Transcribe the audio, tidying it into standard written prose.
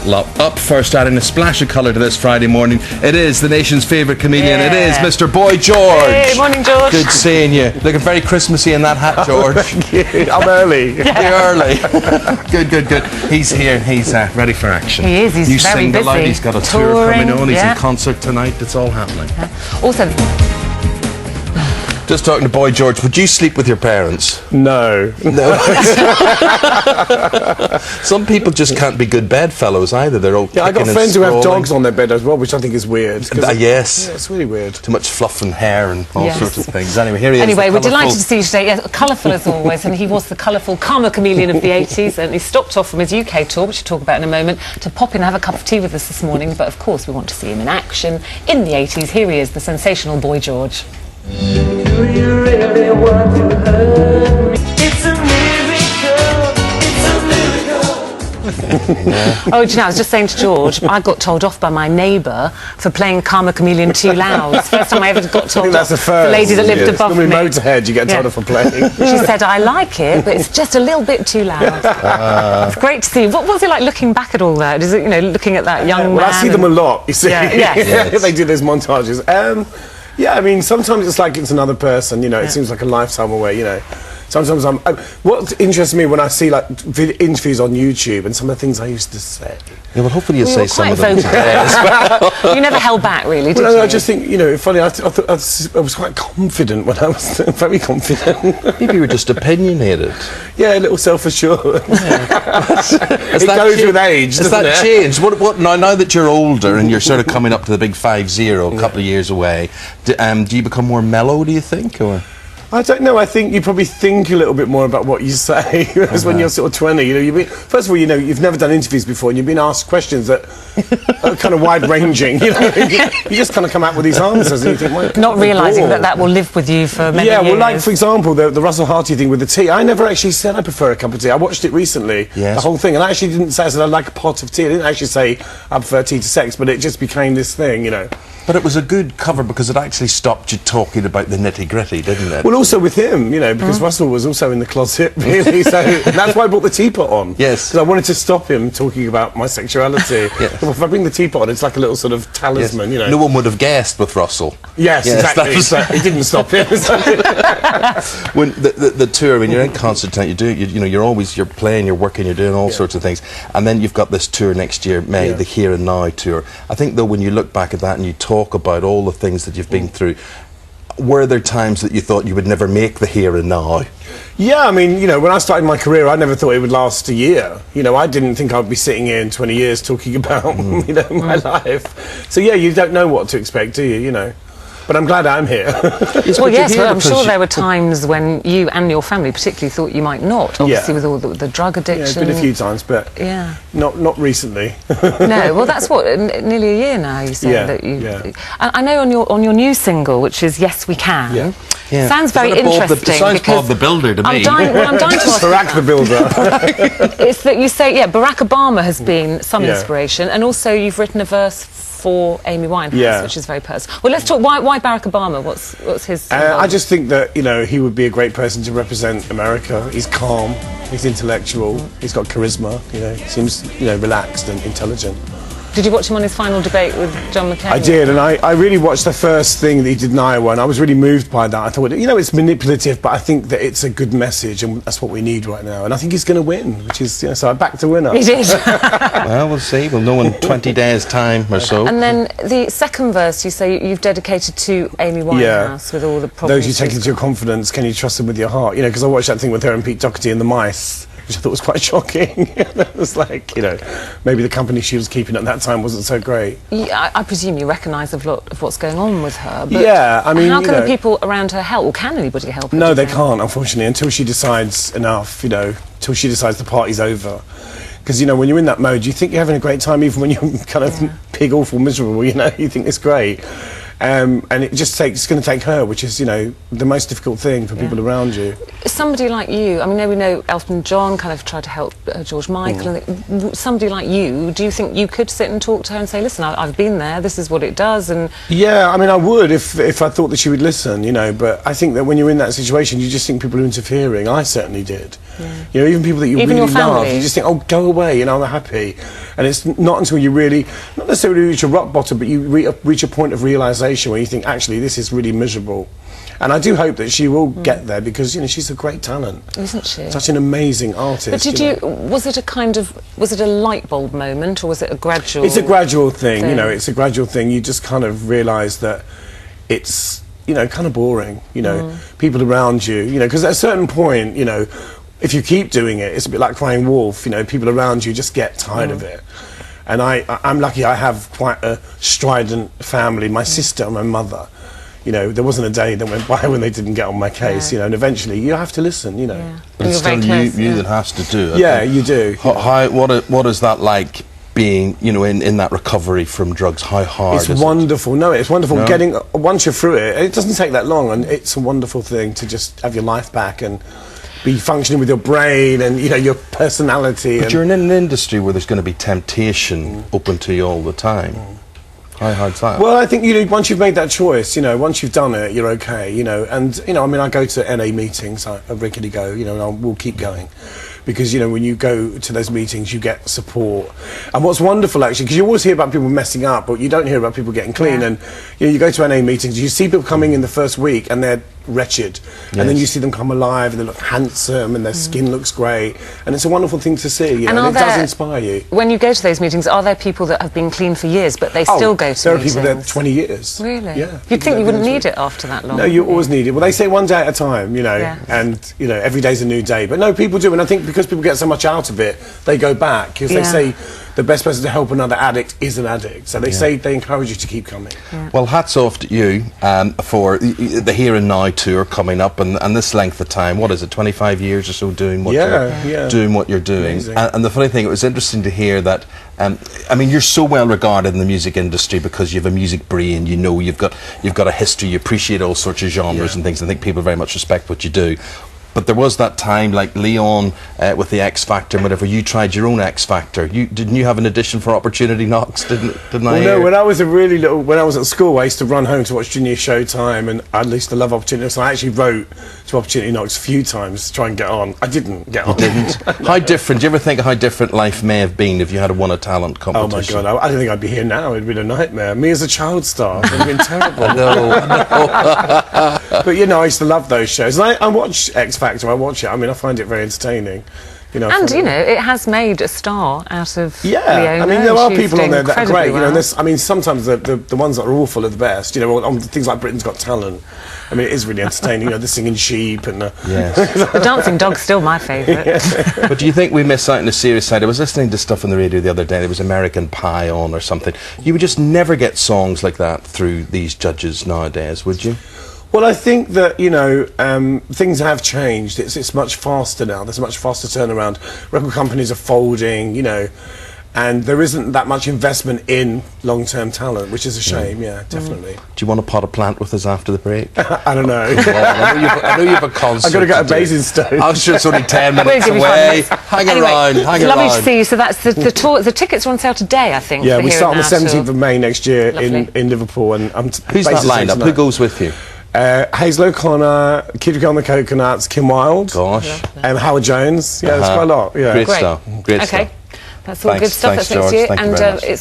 that lot. Up first, adding a splash of colour to this Friday morning, it is the nation's favourite comedian. It is Mr. Boy George. Hey, morning, George. Good seeing you. Looking very Christmassy in that hat, George. I'm early. You're early. Good. He's here. He's ready for action. He is. He's you very single busy. out. He's got a tour Touring, coming on. He's in concert tonight. It's all happening. Also, just talking to Boy George, would you sleep with your parents? No. Some people just can't be good bedfellows either. They're all I got kicking friends and who have sprawling. dogs on their bed as well, which I think is weird. Yes. Yeah, it's really weird. Too much fluff and hair and all Yes. sorts of things. Anyway, here he is. anyway, we're delighted to see you today. Yes, colourful as always, and he was the colourful karma chameleon of the 80s, and he stopped off from his UK tour, which we'll talk about in a moment, to pop in and have a cup of tea with us this morning. But of course, we want to see him in action in the 80s. Here he is, the sensational Boy George. Do you really want to hurt me? It's a miracle. Oh, do you know, I was just saying to George, I got told off by my neighbour for playing Karma Chameleon too loud. It's the first time I ever got told that's off. the first. The lady that lived Yes. above Normally me. Motorhead, you get told off for playing. She said, I like it, but it's just a little bit too loud. It's great to see. What was it like looking back at all that? Is it, you know, looking at that young man? Well, I see them a lot, you see. Yeah, yes. They do those montages. Yeah, I mean, sometimes it's like it's another person, you know, it seems like a lifetime away, you know. Sometimes what interests me when I see, like, interviews on YouTube and some of the things I used to say. Yeah, well, hopefully you'll say some of them vocal. today as well. You never held back, really, did Well, you? I just think, you know, funny, I was quite confident when I was very confident. Maybe you were just opinionated. Yeah, a little self-assured. It goes with age, Has doesn't that it? changed? What now that you're older and you're sort of coming up to the big 5-0, a couple of years away, do you become more mellow, do you think, or...? I don't know. I think you probably think a little bit more about what you say, whereas when you're sort of 20, you know, first of all, you know, you've never done interviews before, and you've been asked questions that are kind of wide-ranging. You know, you just kind of come out with these answers, and you think, well, not realising that will live with you for many years. Yeah, well, like for example, the Russell Harty thing with the tea. I never actually said I prefer a cup of tea. I watched it recently, the whole thing, and I actually didn't say I said I like a pot of tea. I didn't actually say I prefer tea to sex, but it just became this thing, you know. But it was a good cover because it actually stopped you talking about the nitty-gritty, didn't it? Well, also with him, you know, because Russell was also in the closet, really, so that's why I brought the teapot on. Yes. Because I wanted to stop him talking about my sexuality. Yes. If I bring the teapot on, it's like a little sort of talisman, you know. No one would have guessed with Russell. Yes, exactly. So it didn't stop him. When the tour, when you're in concert tonight, you're playing, you're working, you're doing all sorts of things, and then you've got this tour next year, May, the Here and Now tour. I think though, when you look back at that and you talk about all the things that you've been through, were there times that you thought you would never make the Here and Now? Yeah, I mean, you know, when I started my career, I never thought it would last a year. You know, I didn't think I'd be sitting here in 20 years talking about, you know, my life. So yeah, you don't know what to expect, do you? You know. But I'm glad I'm here. Well, yes, well, I'm sure there were times when you and your family particularly thought you might not, obviously with all the drug addiction. Yeah, it's been a few times, but not recently. No, well, that's what, nearly a year now, you say that you... I know on your new single, which is Yes We Can, sounds very interesting. It sounds Bob the Builder to me. I'm dying to ask Barack the Builder. it's that you say, Barack Obama has been some inspiration, and also you've written a verse for Amy Winehouse, which is very personal. Well, let's talk, why Barack Obama? What's his... I just think that, you know, he would be a great person to represent America. He's calm, he's intellectual, he's got charisma, you know, he seems, you know, relaxed and intelligent. Did you watch him on his final debate with John McCain? I did, and I really watched the first thing that he did in Iowa, and I was really moved by that. I thought, you know, it's manipulative, but I think that it's a good message, and that's what we need right now. And I think he's going to win, which is, you know, so I backed the winner. He did. Well, we'll see. We'll know in 20 days' time or so. And then the second verse, you say you've dedicated to Amy Winehouse with all the problems. Those you take into your confidence, can you trust them with your heart? You know, because I watched that thing with her and Pete Doherty and the mice, which I thought was quite shocking. It was like, you know, maybe the company she was keeping at that time wasn't so great. I presume you recognise a lot of what's going on with her. But yeah, I mean, how can the people around her help? Or can anybody help her? No, they can't, unfortunately, until she decides enough, you know, until she decides the party's over. Because, you know, when you're in that mode, you think you're having a great time, even when you're kind of pig awful miserable, you know, you think it's great. And it's going to take her, which is, you know, the most difficult thing for people around you. Somebody like you, I mean, we know Elton John kind of tried to help George Michael. And somebody like you, do you think you could sit and talk to her and say, listen, I've been there, this is what it does? And yeah, I mean, I would if I thought that she would listen, you know, but I think that when you're in that situation, you just think people are interfering. I certainly did. Yeah. You know, even people that you even really your family. love, you just think, oh, go away, you know, I'm happy. And it's not until you really, not necessarily reach a rock bottom, but you reach a point of realisation where you think, actually, this is really miserable. And I do hope that she will get there, because, you know, she's a great talent. Isn't she? Such an amazing artist. But was it a light bulb moment, or was it a gradual? It's a gradual thing, you know, it's a gradual thing. You just kind of realise that it's, you know, kind of boring, you know, people around you, you know, because at a certain point, you know, if you keep doing it, it's a bit like crying wolf, you know, people around you just get tired of it. And I'm lucky I have quite a strident family, my sister and my mother. You know, there wasn't a day that went by when they didn't get on my case, you know, and eventually you have to listen, you know. Yeah. But it's still you that has to do it. Yeah, you do. What is that like, being, you know, in that recovery from drugs? How hard is it? It's wonderful. No, it's wonderful. No? Once you're through it, it doesn't take that long, and it's a wonderful thing to just have your life back and be functioning with your brain and, you know, your personality. But you're in an industry where there's going to be temptation open to you all the time. How hard's that? Well, I think, you know, once you've made that choice, you know, once you've done it, you're okay, you know. And, you know, I mean, I go to NA meetings, I regularly go, you know, and we'll keep going. Because, you know, when you go to those meetings, you get support. And what's wonderful, actually, because you always hear about people messing up, but you don't hear about people getting clean. And, you know, you go to NA meetings, you see people coming in the first week and they're wretched. And then you see them come alive and they look handsome and their skin looks great. And it's a wonderful thing to see, you know, and it does inspire you. When you go to those meetings, are there people that have been clean for years, but they still go to there meetings? Are people there 20 years. Really? Yeah. You'd think you wouldn't need it after that long. No, you always need it. Well, they say one day at a time, you know, and, you know, every day's a new day. But no, people do, and I think because people get so much out of it, they go back, because they say the best person to help another addict is an addict. So they say they encourage you to keep coming. Well, hats off to you for the Here and Now tour coming up, and this length of time. What is it, 25 years or so doing what you're doing? And the funny thing, it was interesting to hear that. I mean, you're so well regarded in the music industry because you have a music brain. You know, you've got a history. You appreciate all sorts of genres and things. I think people very much respect what you do. But there was that time, like Leon with the X Factor and whatever. You tried your own X Factor. Didn't you have an audition for Opportunity Knocks? Didn't I? Well, no. When I was when I was at school, I used to run home to watch Junior Showtime, and I used to love Opportunity. So I actually wrote to Opportunity Knocks a few times to try and get on. I didn't get on. You didn't? How different? Do you ever think how different life may have been if you had won a talent competition? Oh my God! I don't think I'd be here now. It'd been a nightmare. Me as a child star, it'd have been terrible. No. But you know, I used to love those shows. And I watch X Factor. I watch it. I mean, I find it very entertaining. You know, and you know, it has made a star out of Leona. I mean, there are She's people on there that are great. well. You know, I mean, sometimes the ones that are awful are the best. You know, on things like Britain's Got Talent. I mean, it is really entertaining. You know, the singing sheep and the dancing dog's still my favourite. But do you think we miss out on the serious side? I was listening to stuff on the radio the other day. There was American Pie on or something. You would just never get songs like that through these judges nowadays, would you? Well, I think that, you know, things have changed. It's much faster now. There's a much faster turnaround. Record companies are folding, you know, and there isn't that much investment in long-term talent, which is a shame. Yeah, definitely. Do you want to pot a plant with us after the break? I don't know. Well, I know you have a concert. I've got to go to Basingstoke. I'm sure it's only 10 minutes We'll give you away. 5 minutes. Hang Anyway, around. lovely to see you. So that's the tour. The tickets are on sale today, I think. Yeah, for we Here start on and the Now 17th of May next year in Liverpool. And Who's that lineup? Who goes with you? Hazel O'Connor, Kid on the Coconuts, Kim Wilde, Howard Jones. Yeah, there's quite a lot. Yeah. Great stuff. Great stuff. Okay, that's all good stuff. Thanks, That's next George. year, Thank you and very much. it's